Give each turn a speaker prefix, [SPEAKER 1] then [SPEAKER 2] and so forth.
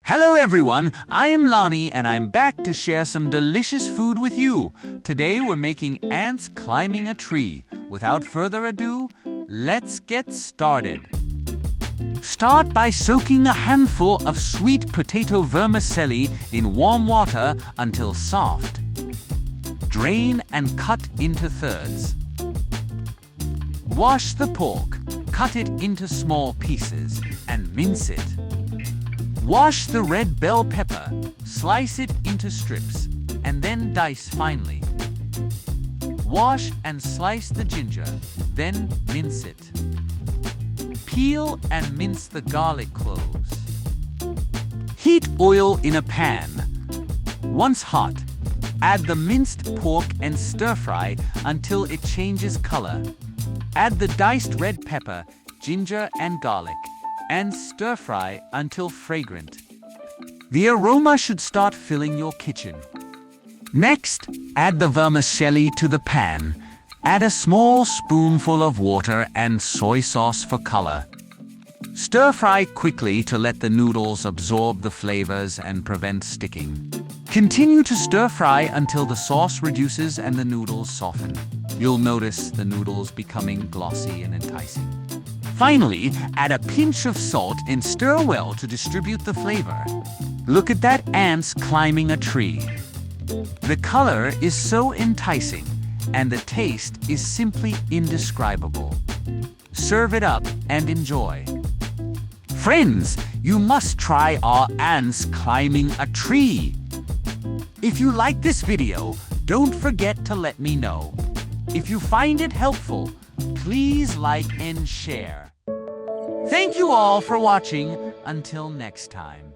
[SPEAKER 1] Hello everyone, I am Lonnie and I'm back to share some delicious food with you. Today we're making ants climbing a tree. Without further ado, let's get started. Start by soaking a handful of sweet potato vermicelli in warm water until soft. Drain and cut into thirds. Wash the pork, cut it into small pieces, and mince it. Wash the red bell pepper, slice it into strips, and then dice finely. Wash and slice the ginger, then mince it. Peel and mince the garlic cloves. Heat oil in a pan. Once hot, add the minced pork and stir-fry until it changes color. Add the diced red pepper, ginger, and garlic, and stir-fry until fragrant. The aroma should start filling your kitchen. Next, add the vermicelli to the pan. Add a small spoonful of water and soy sauce for color. Stir-fry quickly to let the noodles absorb the flavors and prevent sticking. Continue to stir-fry until the sauce reduces and the noodles soften. You'll notice the noodles becoming glossy and enticing. Finally, add a pinch of salt and stir well to distribute the flavor. Look at that ants climbing a tree. The color is so enticing, and the taste is simply indescribable. Serve it up and enjoy. Friends, you must try our ants climbing a tree. If you like this video, don't forget to let me know. If you find it helpful, please like and share. Thank you all for watching. Until next time.